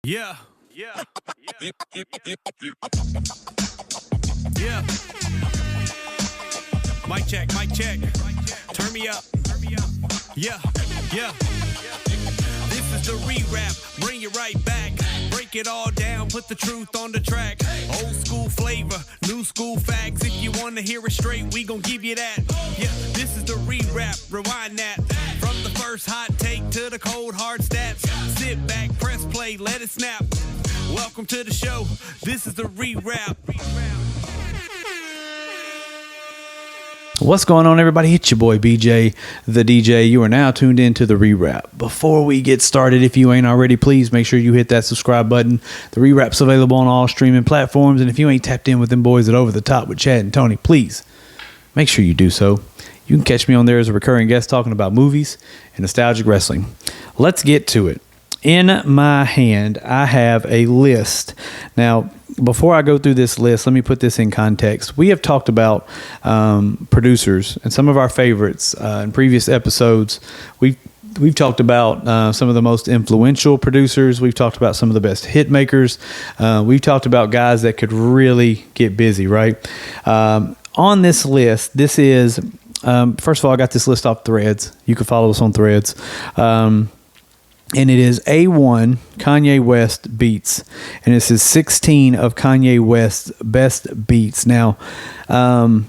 Yeah, yeah, yeah, yeah. Mic check, mic check. Turn me up. Yeah, yeah. This is the re-rap, bring it right back. Break it all down, put the truth on the track. Old school flavor, new school facts. If you want to hear it straight, we gon' give you that. Yeah, this is the re-rap, rewind that. From the first hot take to the cold hard stats. Sit back, press play, let it snap. Welcome to the show, this is the re-rap. What's going on, everybody? It's your boy BJ, the DJ. You are now tuned into the Rewrap. Before we get started, if you ain't already, please make sure you hit that subscribe button. The Rewrap's available on all streaming platforms, and if you ain't tapped in with them boys at Over the Top with Chad and Tony, please make sure you do so. You can catch me on there as a recurring guest talking about movies and nostalgic wrestling. Let's get to it. In my hand, I have a list. Now, before I go through this list, let me put this in context. We have talked about producers and some of our favorites in previous episodes. We've talked about some of the most influential producers. We've talked about some of the best hit makers. We've talked about guys that could really get busy, right? On this list, this is, first of all, I got this list off Threads. You can follow us on Threads. And it is A1 Kanye West beats. And this is 16 of Kanye West's best beats. Now, I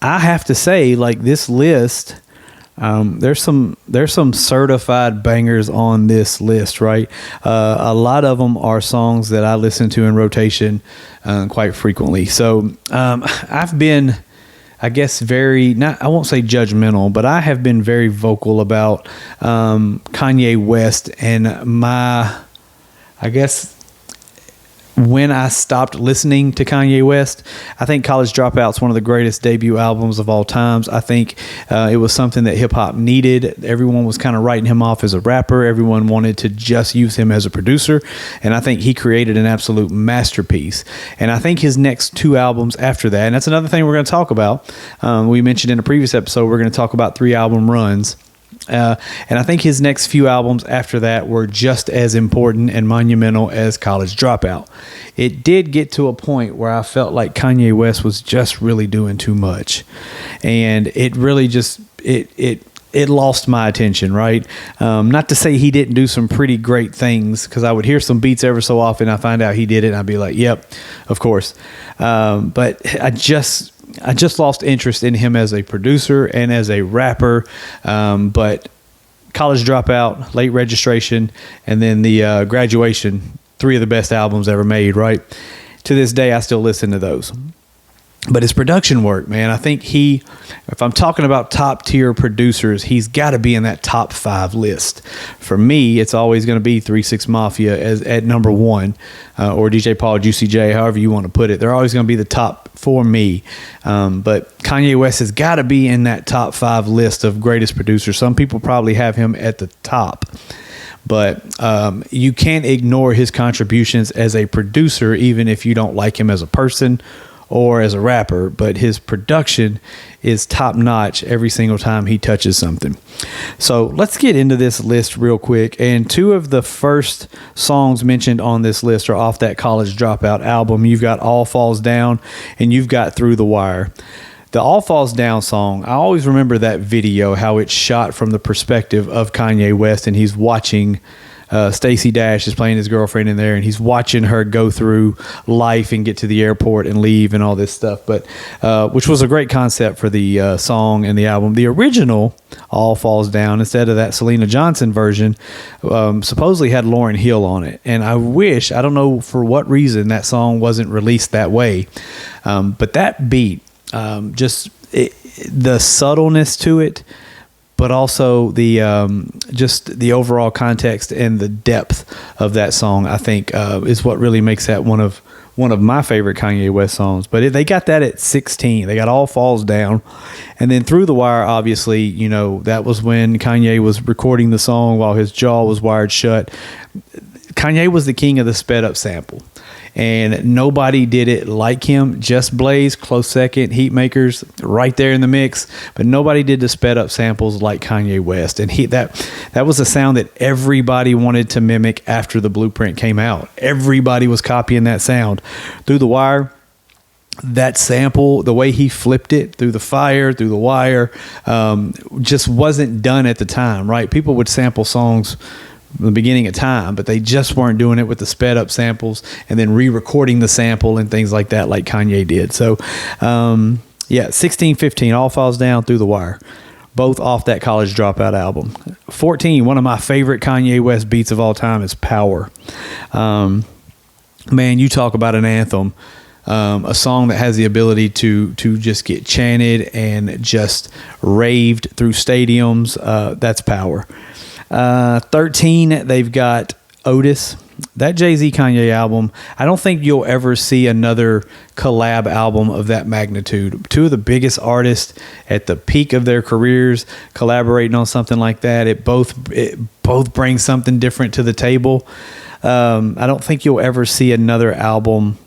have to say, like, this list, there's some certified bangers on this list, right? A lot of them are songs that I listen to in rotation quite frequently. So I've been, I guess, I won't say judgmental, but I have been very vocal about Kanye West and I guess, when I stopped listening to Kanye West. I think College Dropout's one of the greatest debut albums of all times. I think it was something that hip-hop needed. Everyone was kind of writing him off as a rapper. Everyone wanted to just use him as a producer, and I think he created an absolute masterpiece. And I think his next two albums after that, and that's another thing we're going to talk about. We mentioned in a previous episode, we're going to talk about 3 album runs. And I think his next few albums after that were just as important and monumental as College Dropout. It did get to a point where I felt like Kanye West was just really doing too much. And it really just, it lost my attention, right? Not to say he didn't do some pretty great things, because I would hear some beats ever so often. I find out he did it and I'd be like, yep, of course. But I just lost interest in him as a producer and as a rapper. But College Dropout, Late Registration, and then the Graduation, 3 of the best albums ever made, right? To this day, I still listen to those. But his production work, man, I think if I'm talking about top tier producers, he's got to be in that top 5 list. For me, it's always going to be 3 6 Mafia at number 1, or DJ Paul, Juicy J, however you want to put it. They're always going to be the top for me. But Kanye West has got to be in that top 5 list of greatest producers. Some people probably have him at the top. But you can't ignore his contributions as a producer, even if you don't like him as a person or as a rapper. But his production is top notch every single time he touches something. So let's get into this list real quick. And 2 of the first songs mentioned on this list are off that College Dropout album. You've got All Falls Down and you've got Through the Wire. The All Falls Down song, I always remember that video, how it's shot from the perspective of Kanye West, and he's watching Stacey Dash is playing his girlfriend in there, and he's watching her go through life and get to the airport and leave and all this stuff. But which was a great concept for the song and the album. The original All Falls Down, instead of that Selena Johnson version, supposedly had Lauryn Hill on it. And I don't know for what reason that song wasn't released that way. But that beat, the subtleness to it, but also the just the overall context and the depth of that song, I think, is what really makes that one of my favorite Kanye West songs. But they got that at 16. They got All Falls Down, and then Through the Wire. Obviously, you know, that was when Kanye was recording the song while his jaw was wired shut. Kanye was the king of the sped up sample. and nobody did it like him. Just Blaze, close second. Heatmakers, right there in the mix, but nobody did the sped up samples like Kanye West. And that was a sound that everybody wanted to mimic after the Blueprint came out. Everybody was copying that sound. Through the Wire, that sample, the way he flipped it through the fire, through the wire, just wasn't done at the time, right? People would sample songs in the beginning of time, but they just weren't doing it with the sped up samples and then re-recording the sample and things like that like Kanye did. So, 16-15, All Falls Down, Through the Wire, both off that College Dropout album. 14, one of my favorite Kanye West beats of all time is Power. Man, you talk about an anthem. A song that has the ability to just get chanted and just raved through stadiums. That's Power. 13, they've got Otis. That Jay-Z Kanye album, I don't think you'll ever see another collab album of that magnitude. Two of the biggest artists at the peak of their careers collaborating on something like that. It both brings something different to the table. I don't think you'll ever see another album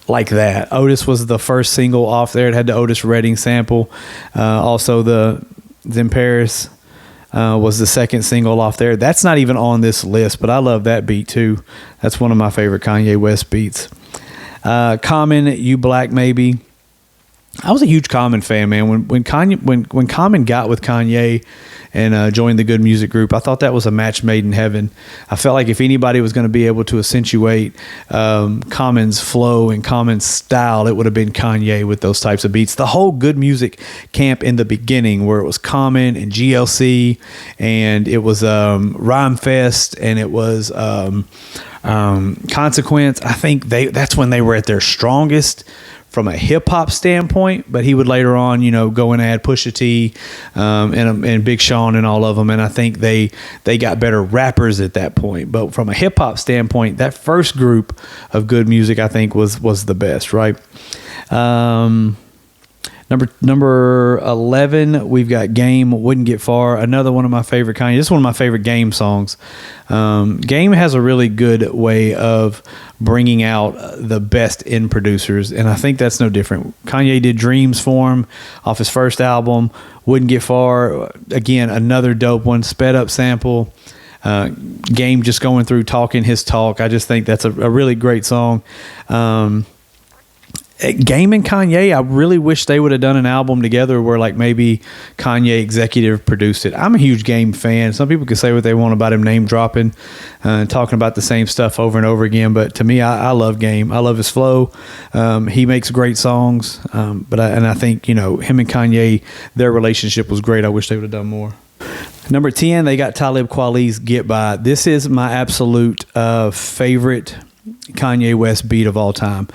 like that. Otis was the first single off there. It had the Otis Redding sample. Also, the In Paris was the second single off there. That's not even on this list, but I love that beat too. That's one of my favorite Kanye West beats. Common, You Black Maybe. I was a huge Common fan, man. When Common got with Kanye and joined the Good Music Group, I thought that was a match made in heaven. I felt like if anybody was going to be able to accentuate Common's flow and Common's style, it would have been Kanye with those types of beats. The whole Good Music camp in the beginning, where it was Common and GLC, and it was Rhyme Fest, and it was Consequence. I think that's when they were at their strongest from a hip hop standpoint, but he would later on, go and add Pusha T and Big Sean and all of them. And I think they got better rappers at that point. But from a hip hop standpoint, that first group of Good Music, I think was the best, right? Number 11, we've got Game, Wouldn't Get Far. Another one of my favorite Kanye. This is one of my favorite Game songs. Game has a really good way of bringing out the best in producers, and I think that's no different. Kanye did Dreams for him off his first album. Wouldn't Get Far, again, another dope one. Sped up sample. Game just going through talking his talk. I just think that's a really great song. Game and Kanye, I really wish they would have done an album together where like maybe Kanye executive produced it. I'm a huge Game fan. Some people can say what they want about him name dropping and talking about the same stuff over and over again, but to me, I love Game. I love his flow. He makes great songs, but I think him and Kanye, their relationship was great. I wish they would have done more. Number 10, they got Talib Kweli's Get By. This is my absolute favorite Kanye West beat of all time.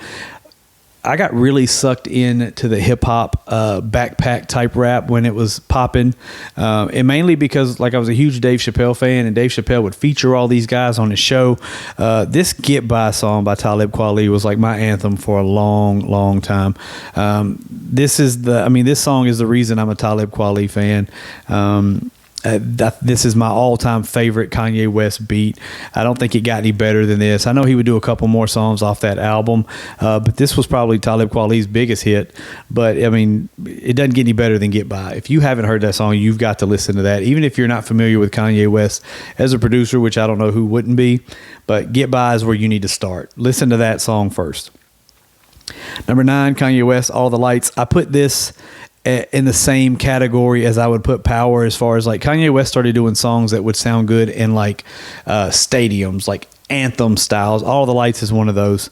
I got really sucked into the hip hop backpack type rap when it was popping, and mainly because I was a huge Dave Chappelle fan, and Dave Chappelle would feature all these guys on his show. This Get By song by Talib Kweli was like my anthem for a long, long time. This song is the reason I'm a Talib Kweli fan. This is my all-time favorite Kanye West beat. I don't think it got any better than this. I know he would do a couple more songs off that album, but this was probably Talib Kweli's biggest hit. But, it doesn't get any better than Get By. If you haven't heard that song, you've got to listen to that. Even if you're not familiar with Kanye West as a producer, which I don't know who wouldn't be, but Get By is where you need to start. Listen to that song first. Number 9, Kanye West, All the Lights. I put this in the same category as I would put Power, as far as like Kanye West started doing songs that would sound good in like stadiums, like anthem styles. All the Lights is one of those.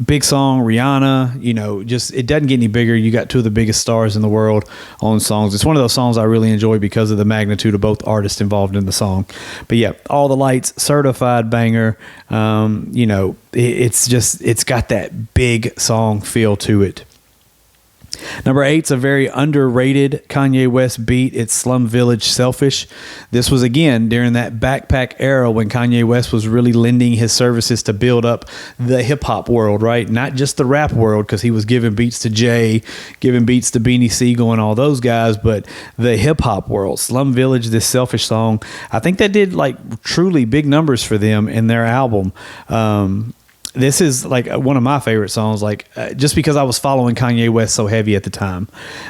Big song, Rihanna, just it doesn't get any bigger. You got two of the biggest stars in the world on songs. It's one of those songs I really enjoy because of the magnitude of both artists involved in the song. But yeah, All the Lights, certified banger. It's got that big song feel to it. Number 8's a very underrated Kanye West beat. It's Slum Village, Selfish. This was, again, during that backpack era when Kanye West was really lending his services to build up the hip-hop world, right? Not just the rap world, because he was giving beats to Jay, giving beats to Beanie Siegel and all those guys, but the hip-hop world. Slum Village, this Selfish song, I think that did, truly big numbers for them in their album. this is like one of my favorite songs, just because I was following Kanye West so heavy at the time.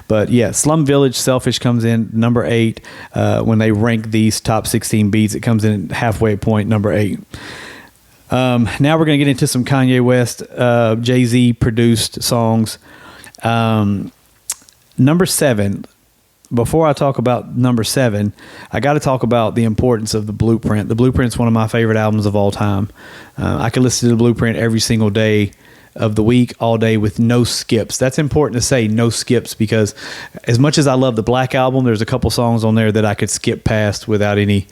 But yeah, Slum Village Selfish comes in number 8. When they rank these top 16 beats, it comes in at halfway point, number 8. Now we're going to get into some Kanye West, Jay-Z produced songs. Number 7. Before I talk about number 7, I got to talk about the importance of The Blueprint. The Blueprint's one of my favorite albums of all time. I could listen to The Blueprint every single day of the week, all day, with no skips. That's important to say, no skips, because as much as I love the Black Album, there's a couple songs on there that I could skip past without any,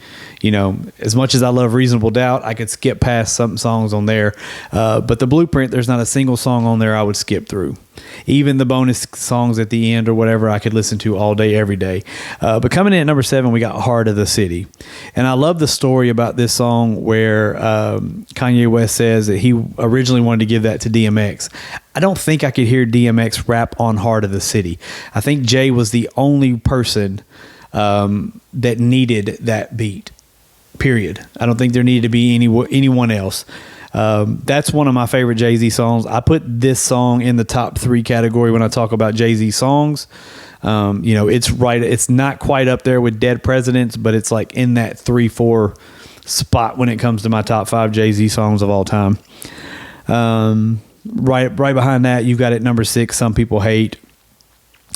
as much as I love Reasonable Doubt, I could skip past some songs on there. But The Blueprint, there's not a single song on there I would skip through. Even the bonus songs at the end or whatever, I could listen to all day, every day. But coming in at number 7, we got Heart of the City. And I love the story about this song where Kanye West says that he originally wanted to give that to DMX. I don't think I could hear DMX rap on Heart of the City. I think Jay was the only person that needed that beat, period. I don't think there needed to be anyone else. That's one of my favorite Jay-Z songs. I put this song in the top 3 category when I talk about Jay-Z songs. It's right. It's not quite up there with Dead Presidents, but it's like in that 3-4 spot when it comes to my top 5 Jay-Z songs of all time. Right behind that, you've got at number 6, Some People Hate.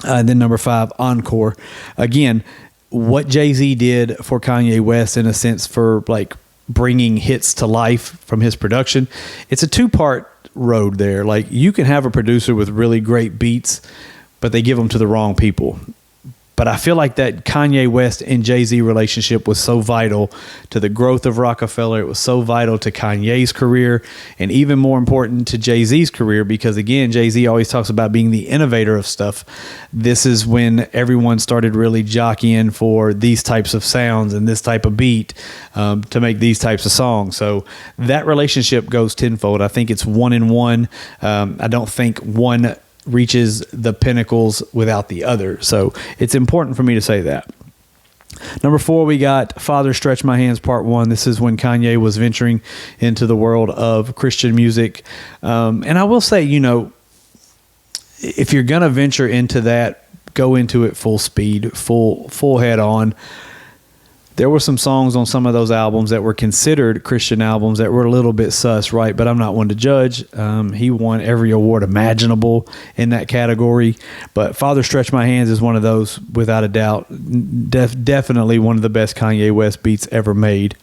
And then number 5, Encore. Again, what Jay-Z did for Kanye West, in a sense, for like bringing hits to life from his production, it's a 2-part road there. Like, you can have a producer with really great beats, but they give them to the wrong people. But I feel like that Kanye West and Jay-Z relationship was so vital to the growth of Rockefeller. It was so vital to Kanye's career, and even more important to Jay-Z's career, because again, Jay-Z always talks about being the innovator of stuff. This is when everyone started really jockeying for these types of sounds and this type of beat to make these types of songs. So that relationship goes tenfold. I think it's 1 in 1. I don't think one reaches the pinnacles without the other. So it's important for me to say that. Number 4, we got Father Stretch My Hands Part 1. This is when Kanye was venturing into the world of Christian music. And I will say, if you're going to venture into that, go into it full speed, full head on. There were some songs on some of those albums that were considered Christian albums that were a little bit sus, right? But I'm not one to judge. He won every award imaginable in that category. But Father Stretch My Hands is one of those, without a doubt. Definitely one of the best Kanye West beats ever made.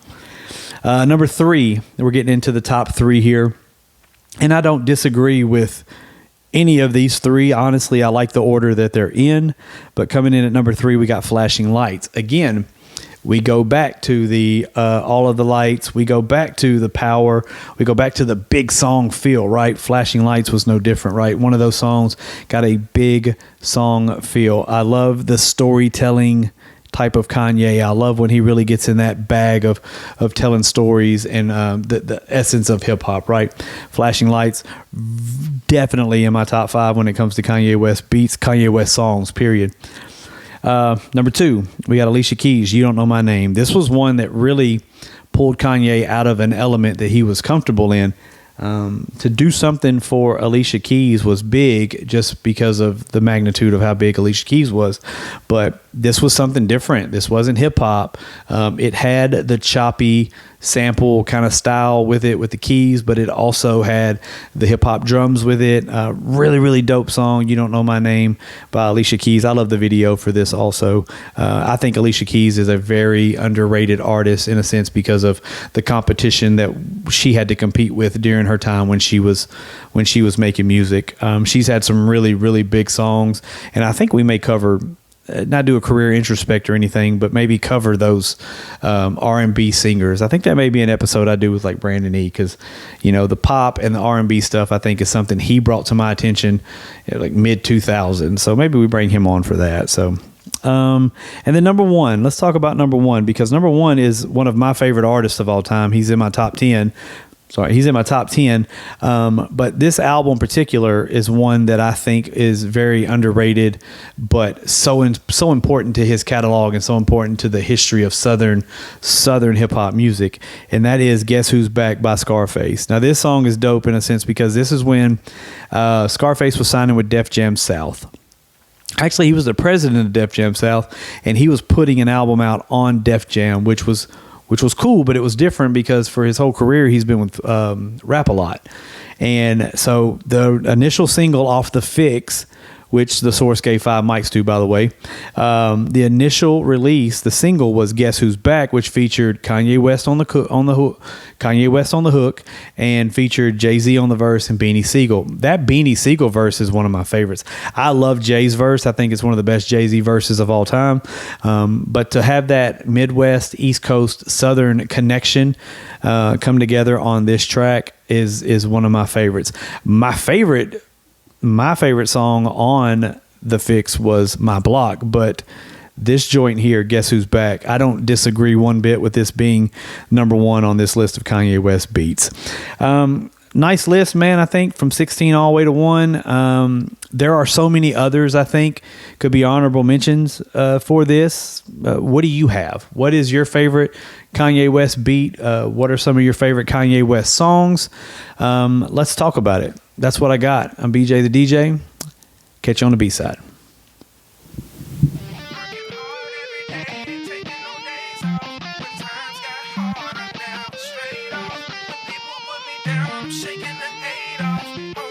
Number 3, we're getting into the top 3 here. And I don't disagree with any of these 3. Honestly, I like the order that they're in. But coming in at number 3, we got Flashing Lights. Again, we go back to the All of the Lights. We go back to the power. We go back to the big song feel, right? Flashing Lights was no different, right? One of those songs got a big song feel. I love the storytelling type of Kanye. I love when he really gets in that bag of telling stories and the essence of hip hop, right? Flashing Lights, definitely in my top 5 when it comes to Kanye West beats, Kanye West songs, period. Number 2, we got Alicia Keys, You Don't Know My Name. This was one that really pulled Kanye out of an element that he was comfortable in. To do something for Alicia Keys was big, just because of the magnitude of how big Alicia Keys was. But this was something different. This wasn't hip hop. It had the choppy sample kind of style with it, with the keys, but it also had the hip hop drums with it. Really, really dope song, You Don't Know My Name by Alicia Keys. I love the video for this also. I think Alicia Keys is a very underrated artist in a sense, because of the competition that she had to compete with during her time when she was making music. She's had some really, really big songs, and I think we may cover, not do a career introspect or anything, but maybe cover those R&B singers. I think that may be an episode I do with like Brandon E, because the pop and the R&B stuff I think is something he brought to my attention like mid 2000s. So maybe we bring him on for that. So and then number 1, let's talk about number 1, because number 1 is one of my favorite artists of all time. He's in my top 10. Sorry, he's in my top 10. But this album in particular is one that I think is very underrated, but so important to his catalog and so important to the history of Southern hip hop music. And that is Guess Who's Back by Scarface. Now, this song is dope in a sense because this is when Scarface was signing with Def Jam South. Actually, he was the president of Def Jam South, and he was putting an album out on Def Jam, which was cool, but it was different because for his whole career, he's been with Rap-A-Lot. And so the initial single off The Fix, which the Source gave 5 mics to, by the way, the initial release, the single was Guess Who's Back, which featured Kanye West on the hook, and featured Jay-Z on the verse and Beanie Siegel. That Beanie Siegel verse is one of my favorites. I love Jay's verse. I think it's one of the best Jay-Z verses of all time. But to have that Midwest, East Coast, Southern connection come together on this track is one of my favorites. My favorite song on The Fix was My Block, but this joint here, Guess Who's Back, I don't disagree one bit with this being number one on this list of Kanye West beats. Nice list, man, I think, from 16 all the way to 1. There are so many others, I think, could be honorable mentions for this. What do you have? What is your favorite Kanye West beat? What are some of your favorite Kanye West songs? Let's talk about it. That's what I got. I'm BJ the DJ. Catch you on the B-side. Shaking the 8 off.